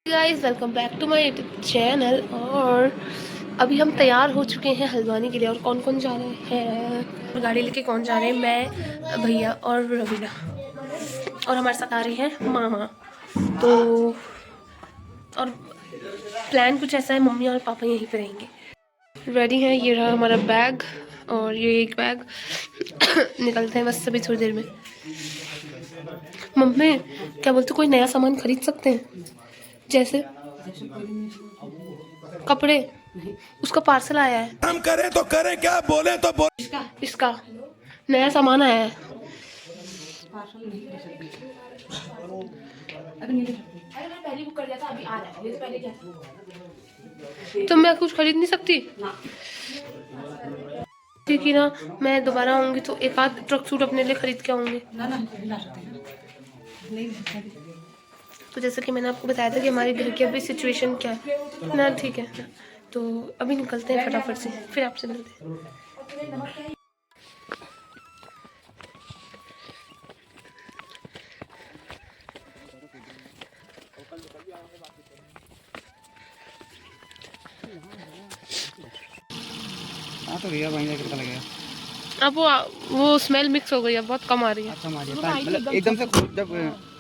Guys welcome back to my YouTube channel. और अभी हम तैयार हो चुके हैं हल्द्वानी के लिए। और कौन कौन जा रहे हैं, गाड़ी लेके कौन जा रहे हैं, मैं, भैया और रवीना। और हमारे साथ आ रही है मामा। तो और प्लान कुछ ऐसा है, मम्मी और पापा यहीं पे रहेंगे। रेडी हैं, ये रहा हमारा बैग और ये एक बैग। निकलते हैं बस अभी थोड़ी देर में। मम्मी क्या बोलते, कोई नया सामान खरीद सकते हैं? जैसे कपड़े, उसका पार्सल आया है। हम करें तो करें क्या, बोले तो बोले। इसका नया सामान आया है। पहले बुक कर दिया था, अभी आ रहा है। ये तो पहले क्या था? तो मैं कुछ खरीद नहीं सकती? ठीक है ना, मैं दोबारा आऊंगी तो एक आध ट्रक सूट अपने लिए खरीद के आऊंगी। तो जैसे कि मैंने आपको बताया था कि हमारे घर की अभी सिचुएशन क्या है ना। ठीक है, तो अभी निकलते हैं फटाफट से, फिर आपसे मिलते हैं। हाँ तो भैया महंगा कितना लगेगा? अब वो स्मेल मिक्स हो गई है, बहुत कम आ रही है। अच्छा मारिए मतलब एकदम से जब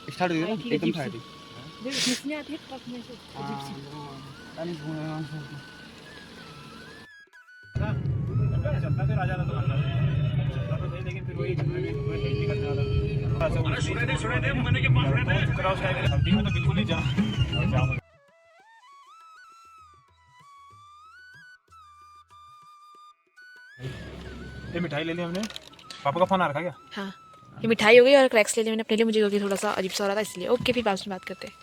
स्टार्ट हुई ना एकदम से आई थी। इसमें आती है ट्रक में से। चलता फिर आ जाना तो तो सही, लेकिन फिर वही सुने मैंने के पास रहता है चुकरा उसका सर्दी में तो बिल्कुल ही जाम। ये मिठाई ले ली हमने, पापा का फोन आ रखा क्या? हाँ, ये मिठाई हो गई और क्रैक्स ले लिए मैंने अपने लिए। मुझे क्योंकि थोड़ा सा अजीब सा हो रहा था इसलिए। ओके, फिर बाद में बात करते हैं।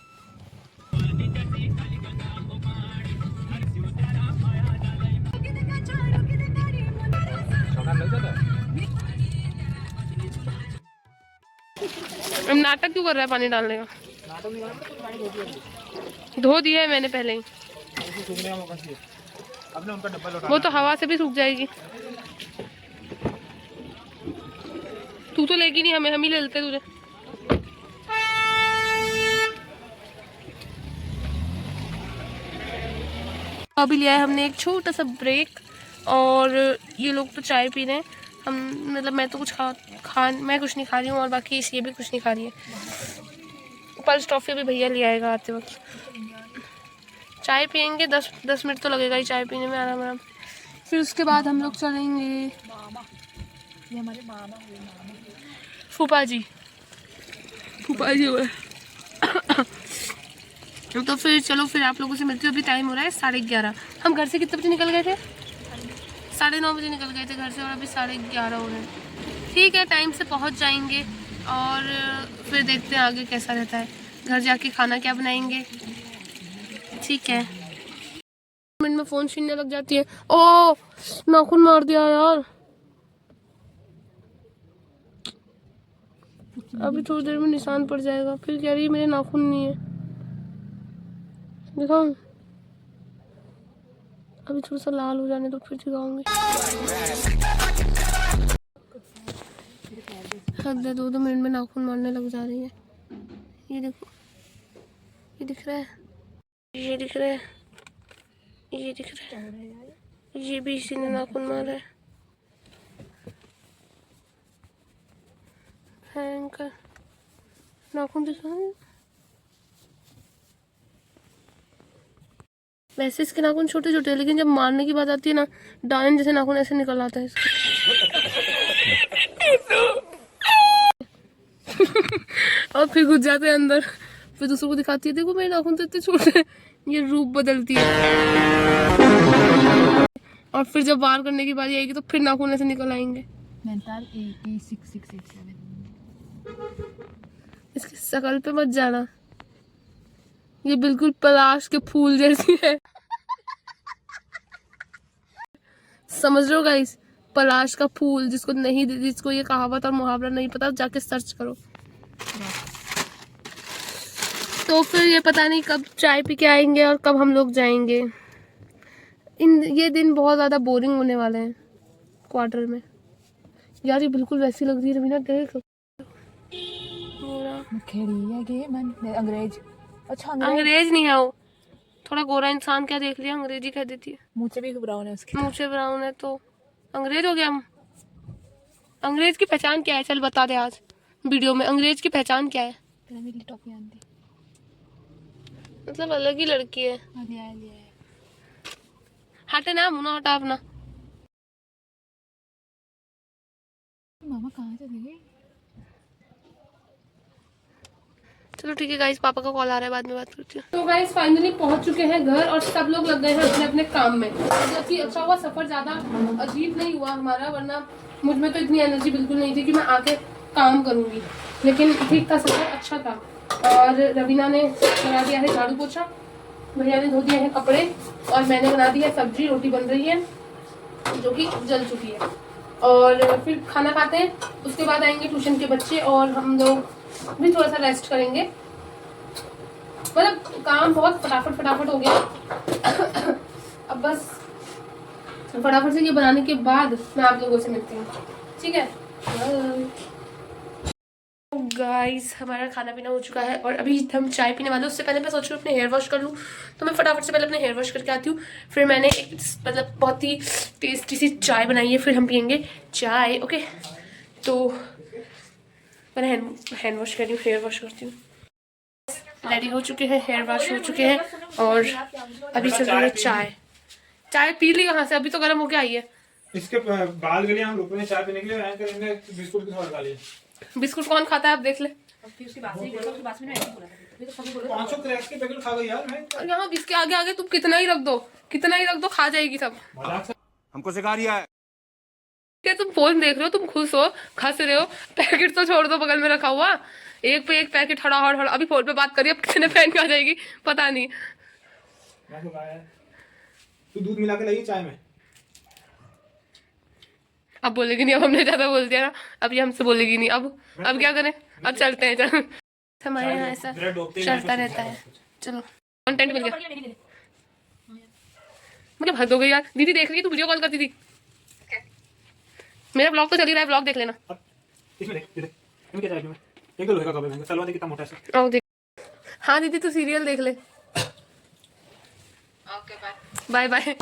नाटक क्यों कर रहा है पानी डालने का? धो दिया है मैंने पहले ही। आपने उनका डब्बा लौटा, वो तो हवा से भी सूख जाएगी। तू तो लेगी नहीं, हमें हम ही ले लेते तुझे। अभी लिया है हमने एक छोटा सा ब्रेक। और ये लोग तो चाय पी रहे हैं। हम मतलब मैं तो कुछ मैं कुछ नहीं खा रही हूँ और बाकी ये भी कुछ नहीं खा रही है। पल्स टॉफी भी भैया ले आएगा आते वक्त। चाय पियेंगे, 10 मिनट तो लगेगा ही चाय पीने में, आराम आराम। फिर उसके बाद हम लोग चलेंगे फूफा जी हुए। तो फिर चलो, फिर आप लोगों से मिलती हूँ। अभी टाइम हो रहा है 11:30। हम घर से कितने बजे निकल गए थे? 9:30 बजे निकल गए थे घर से और अभी 11:30 हो रहे हैं। ठीक है, टाइम से पहुँच जाएंगे और फिर देखते हैं आगे कैसा रहता है। घर जाके खाना क्या बनाएंगे। ठीक है, मिनट में फ़ोन छीनने लग जाती है। ओ, नाखून मार दिया यार। अभी थोड़ी देर में निशान पड़ जाएगा, फिर कह रही है मेरे नाखून नहीं है। दिखाऊं? अभी थोड़ा सा लाल हो जाने तो फिर दिखाऊंगी। हद है, 2 मिनट में नाखून मारने लग जा रही है। ये देखो, ये दिख रहा है, ये दिख रहा है, ये दिख रहा है, ये भी इसी ने नाखून मारा है। भयंकर नाखून दिखाऊं? वैसे इसके नाखून छोटे छोटे हैं, लेकिन जब मारने की बात आती है ना, डायन जैसे नाखून ऐसे निकल आता है और फिर घुस जाते हैं अंदर। फिर दूसरों को दिखाती है, देखो मेरे नाखून तो इतने छोटे हैं। ये रूप बदलती है और फिर जब बाहर करने की बारी आएगी तो फिर नाखून ऐसे निकल आएंगे। इसकी शकल पे मत जाना, ये बिल्कुल पलाश के फूल जैसी है। समझ रहे हो गाइस? पलाश का फूल, जिसको ये कहावत और मुहावरा नहीं पता, जाके सर्च करो। तो फिर ये पता नहीं कब चाय पी के आएंगे और कब हम लोग जाएंगे। ये दिन बहुत ज़्यादा बोरिंग होने वाले हैं क्वार्टर में। यार ये बिल्कुल वैसी लग रही है रवीना, देख। अंग्रेज अच्छा अंग्रेज नहीं है वो, थोड़ा गोरा इंसान क्या देख लिया अंग्रेजी कह देती है। मुँह से भी ब्राउन है उसके। मुँह से ब्राउन है तो अंग्रेज हो गया हम। अंग्रेज की पहचान क्या है, चल बता दे आज वीडियो में, अंग्रेज की पहचान क्या है? मेरी टॉपी आंटी मतलब अलग ही लड़की है। हटे ना, मुना हटा अपना। मामा कहाँ चले गए? चलो ठीक है गाइस, पापा का कॉल आ रहा है, बाद में बात करते हैं। तो गाइस फाइनली पहुंच चुके हैं घर और सब लोग लग गए हैं अपने अपने काम में। जो कि अच्छा हुआ, सफर ज्यादा अजीब नहीं हुआ हमारा, वरना मुझ में तो इतनी एनर्जी बिल्कुल नहीं थी कि मैं आके काम करूंगी। लेकिन ठीक था, सफर अच्छा था। और रवीना ने लगा दिया है झाड़ू पोछा, भैया ने धो दिए हैं कपड़े, और मैंने बना दी है सब्जी, रोटी बन रही है जो कि जल चुकी है। और फिर खाना खाते हैं, उसके बाद आएंगे ट्यूशन के बच्चे और हम लोग भी थोड़ा सा रेस्ट करेंगे। मतलब काम बहुत फटाफट हो गया। अब बस फटाफट से ये बनाने के बाद मैं आप लोगों से मिलती हूँ, ठीक है? गाइस हमारा खाना पीना हो चुका है और अभी हम चाय पीने वाले। उससे पहले मैं सोच रही हूँ अपने हेयर वॉश कर लूँ, तो मैं फटाफट से पहले अपने हेयर वॉश करके आती हूँ। फिर मैंने एक मतलब बहुत ही टेस्टी सी चाय बनाई है, फिर हम पियेंगे चाय। ओके, तो मैंने हैंड वॉश कर रही हूँ, हेयर वॉश करती हूँ। रेडी हो चुके हैं, हेयर वॉश हो चुके हैं और अभी चल रही है चाय। चाय पी ली कहाँ से, अभी तो गर्म होके आई है। इसके बाल के लिए हम रुके चाय पीने के लिए आए थे, इन्हें बिस्कुट की थोड़ा डाली। बिस्कुट कौन खाता है आप देख ले। 500 क्रैक्स के पैकेट खा गई यार मैं। और यहाँ इसके आगे आगे तुम कितना ही रख दो, खा जाएगी सब। हमको सिखा रिया है। क्या तुम फोन देख रहे हो, तुम खुश हो, हंस रहे हो, पैकेट तो छोड़ दो बगल में रखा हुआ, एक पे एक पैकेट हड़ा। अभी फोन पे बात करिए, अब कितने पहन के आ जाएगी पता नहीं। तू दूध मिला के लाई चाय में। अब बोलेगी नहीं, अब हमने ज्यादा बोल दिया ना, अब ये हमसे बोलेगी नहीं। अब क्या करें, अब चलते हैं। चल, हमारे यहाँ ऐसा चलता रहता है। चलो, कंटेंट मिल गया। मतलब हद हो गई यार, दीदी देख रही है, तू वीडियो कॉल करती थी। मेरा ब्लॉग तो चल ही रहा है, ब्लॉग देख लेना। इसमें देख इनमें क्या चाहिए, एक तो लोहे का कप है, तलवा दे कितना मोटा है। आओ देख। हाँ दीदी तू सीरियल देख ले। Okay bye bye.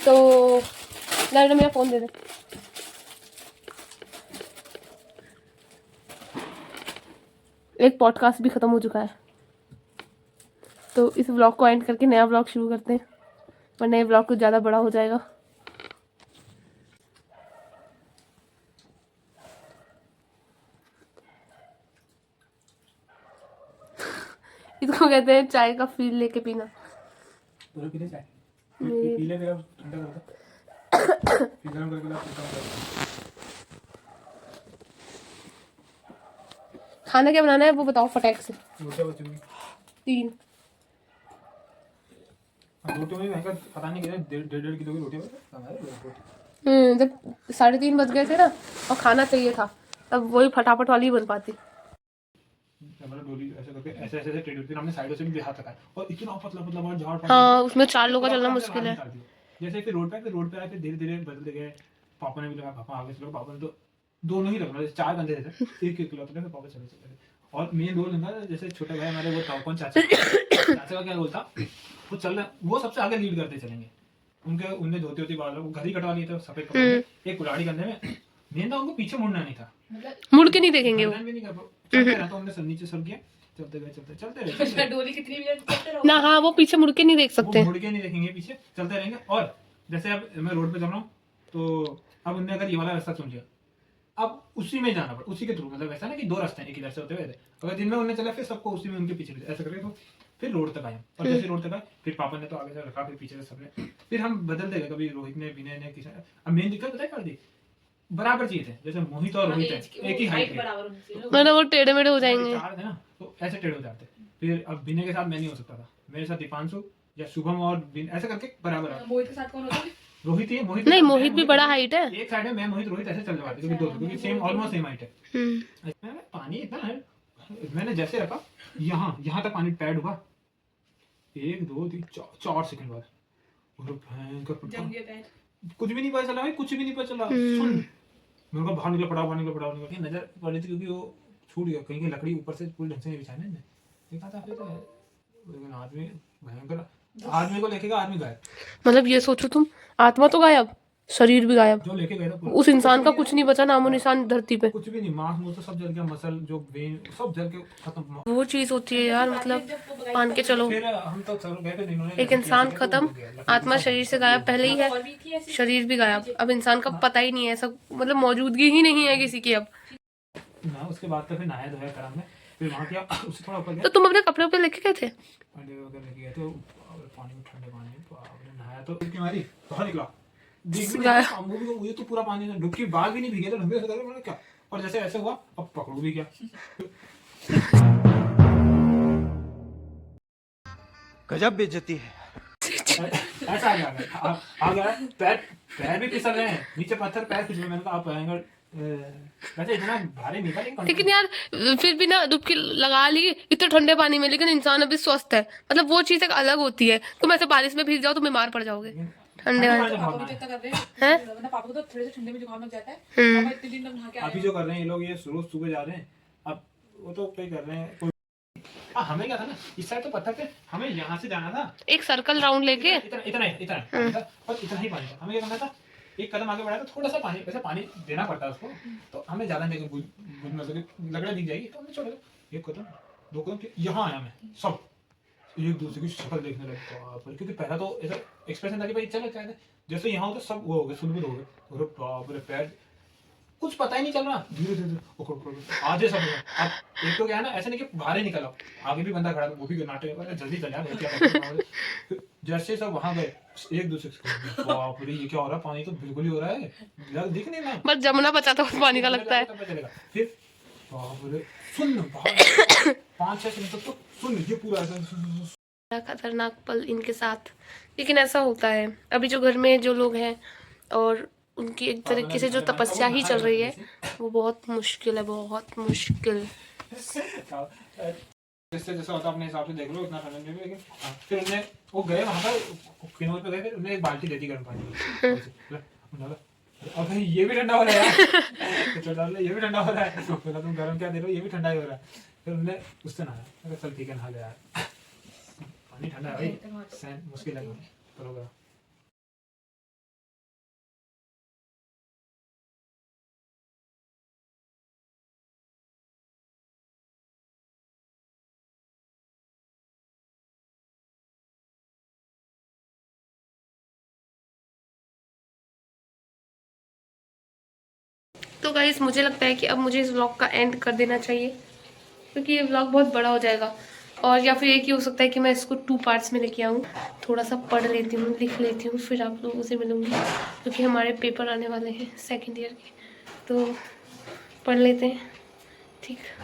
तो लाइट मेरा फोन दे दे। एक पॉडकास्ट भी खत्म हो चुका है, तो इस व्लॉग को एंड करके नया व्लॉग शुरू करते हैं, और नए व्लॉग कुछ ज़्यादा बड़ा हो जाएगा। इसको कहते हैं चाय का फील लेके पीना। तो पीले चाय पीले मेरा ठंडा कर दो, फिर गरम करके ला। खाना क्या बनाना है वो बताओ फटाक से। रोटियां बचूंगी 3। रोटियों में महंगा पता नहीं कितना 1.5 किलो की रोटियां। जब 3:30 बज गए थे ना और खाना चाहिए था, तब वही फटाफट वाली बन पाती। मतलब डोली ऐसे करके ऐसे ट्रेड होती है, हमने साइडों से भी हाथ रखा है और इतना पतला बहुत झाड़। हाँ उसमें 4 लोगों का चलना मुश्किल है। जैसे फिर रोड पे आए, फिर धीरे धीरे बदलते गए। पापा ने भी लगा, पापा आगे चलो, पापा ने तो दोनों ही रखना, जैसे 4 बंदे थे, 1 किलो फिर पापा चले। और मेन रोल था जैसे छोटे भाई हमारे, वो कौन चाचा का क्या रोल था, वो चल रहा, वो सबसे आगे लीड करते चलेंगे। उनने धोती होती बाल वो घर ही कटवा लिए थे सफेद कपड़े, एक कुल्हाड़ी करने में मेन था, उनको पीछे मुड़ना नहीं था, मुड़ के नहीं देखेंगे वो। चलते रहा, तो हमने नीचे सर किया, चलते रहे डोली कितनी भी ना, हाँ वो पीछे मुड़ के नहीं देख सकते, मुड़ के नहीं देखेंगे, पीछे चलते रहेंगे। और जैसे अब मैं रोड पे चल रहा हूँ, तो अब उनने अगर ये वाला रास्ता चुन लिया, अब उसी में जाना पड़ा, उसी के थ्रू। मतलब ऐसा ना कि 2 रास्ते हैं, एक इधर से होते हुए, अगर दिन में उन्हें चला, फिर सबको उसी में उनके पीछे ऐसा करके तो फिर रोड तक आए। और जैसे रोड तक आए, फिर पापा ने तो आगे से रखा, फिर पीछे से सबने, फिर हम बदलते गए, कभी रोहित ने, विनय ने, किसी। अब मेन दिक्कत पता है क्या थी, बराबर चाहिए थे, जैसे मोहित और रोहित है एक ही हाइट है, मतलब वो टेढ़े मेढ़े हो जाएंगे। 4 थे ना, तो ऐसे टेढ़े हो जाते। फिर अब विनय के साथ मैं नहीं हो सकता था, मेरे साथ दीपांशु या शुभम और ऐसे करके बराबर। मोहित के साथ कौन होता है? रोहित ही है। मोहित भी बड़ा हाइट है, एक साइड है, मैं मोहित रोहित ऐसे चल जाते, क्योंकि सेम ऑलमोस्ट सेम हाइट है। पानी इतना है, मैंने जैसे रखा यहाँ तक पानी पैड हुआ, 1 2 3 4 सेकंड बाद कुछ भी नहीं पता चला भाई, कुछ भी नहीं पता चला। सुन, मेरे को बाहर निकलो पड़ाओ नजर पड़ी थी क्योंकि वो छूट गया कहीं की लकड़ी ऊपर से पूरी ढंग से नहीं बिछाने ने देखा था फिर लेकिन आदमी भयंकर आदमी को लेके गया आदमी गायब मतलब ये सोचो तुम, आत्मा तो गायब, शरीर भी गायब, जो लेके गए थे उस इंसान का कुछ नहीं बचा, नामो निशान धरती पे। कुछ भी नहीं मांस मुंह तो सब जल गया मसल जो वेन सब जल के खत्म वो चीज होती है यार, मतलब मान के चलो फिर हम तो चलो गए थे इन्होंने एक इंसान खत्म, आत्मा शरीर से गायब पहले ही है, शरीर भी गायब, अब इंसान का पता ही नहीं है, सब मतलब मौजूदगी ही नहीं है किसी की अब। ना उसके बाद तो फिर नहाया धोया करा हमने फिर वहां किया उससे थोड़ा ऊपर तो गया तुम अपने कपड़े पे लेके गए थे? अंडे वगैरह लेके गए तो पानी में ठंडे पानी में आपने नहाया तो डुबकी मारी बाहर निकला देख भी गायब। नहीं मुझे तो मुझे तो पूरा पानी में डुबकी बाल भी नहीं भीगे तो ढंगे से कर मैंने क्या और जैसे ऐसे हुआ अब पकड़ू भी क्या गजब बेइज्जती है। ऐसा आ गया पैर पैर भी फिसल रहे हैं नीचे पत्थर पैर फिसल मैंने कहा आप आएंगे वैसे इतना भारी नहीं था लेकिन यार फिर भी ना डुबकी लगा ली इतने ठंडे पानी में, लेकिन इंसान अभी स्वस्थ है, मतलब वो चीज एक अलग होती है। तुम ऐसे बारिश में भीग जाओ तो बीमार पड़ जाओगे ठंडे पानी हैं। पापा को तो थोड़े से ठंडे में जुकाम लग जाता है। हम्म। पापा इतने दिन तक नहा के आए अभी जो कर रहे हैं ये लोग ये रोज सुबह जा रहे हैं अब वो तो क्या कर रहे हैं हमें क्या था ना इस साइड तो पत्थर थे हमें यहाँ से जाना था एक सर्कल राउंड लेके इतना पानी था और इतना ही पानी था हमें क्या करना था एक कदम आगे बढ़ाया तो थोड़ा सा पानी वैसे पानी देना पड़ता है उसको तो हमें ज्यादा नहीं लगड़ा दिख जाएगी तो हमने छोड़ दिया एक कदम दो कदम यहाँ आया मैं सब एक दूसरे की शक्ल देखने लगे क्योंकि पहला तो ऐसा एक्सप्रेशन था कि भाई चलो क्या है जैसे यहाँ हो तो सब वो हो गए सुनबुद हो गए अरे बाप रे पैर कुछ पता ही नहीं चल रहा धीरे धीरे आधे सब अब एक तो क्या है ना ऐसे नहीं कि बाहर ही निकला आगे भी बंदा खड़ा था वो भी नाटे जल्दी चल यार क्या करते जैसे सब वहां गए एक दूसरे से बाप रे ये क्या हो रहा है पानी तो बिल्कुल ही हो रहा है दिख नहीं ना बस जमुना बचा था उस पानी का लगता है। फिर बाप रे सुन 5-6 सेकंड तक तो सुन ये पूरा ऐसा खतरनाक पल इनके साथ, लेकिन ऐसा होता है अभी जो घर में जो लोग हैं और उनकी एक तरीके से जो तपस्या ही चल रही है वो बहुत मुश्किल है, बहुत मुश्किल। जैसे जैसा होता अपने हिसाब से देख लो इतना समझ में लेकिन फिर उन्हें वो गए वहां पर किनोर पे गए फिर उन्हें एक बाल्टी देती गर्म पानी और भाई ये भी ठंडा हो रहा है तो डाल ये भी ठंडा हो रहा है बोला तुम गर्म क्या दे रहे हो ये भी ठंडा ही हो रहा है फिर उन्हें उससे नहाया चल ठीक है नहा ले यार पानी ठंडा है भाई सहन मुश्किल है करोगा तो गाइस मुझे लगता है कि अब मुझे इस व्लॉग का एंड कर देना चाहिए क्योंकि ये व्लॉग बहुत बड़ा हो जाएगा, और या फिर एक ही हो सकता है कि मैं इसको 2 पार्ट्स में लेके आऊँ, थोड़ा सा पढ़ लेती हूँ लिख लेती हूँ फिर आप लोगों से मिलूँगी क्योंकि हमारे पेपर आने वाले हैं 2nd ईयर के, तो पढ़ लेते हैं ठीक।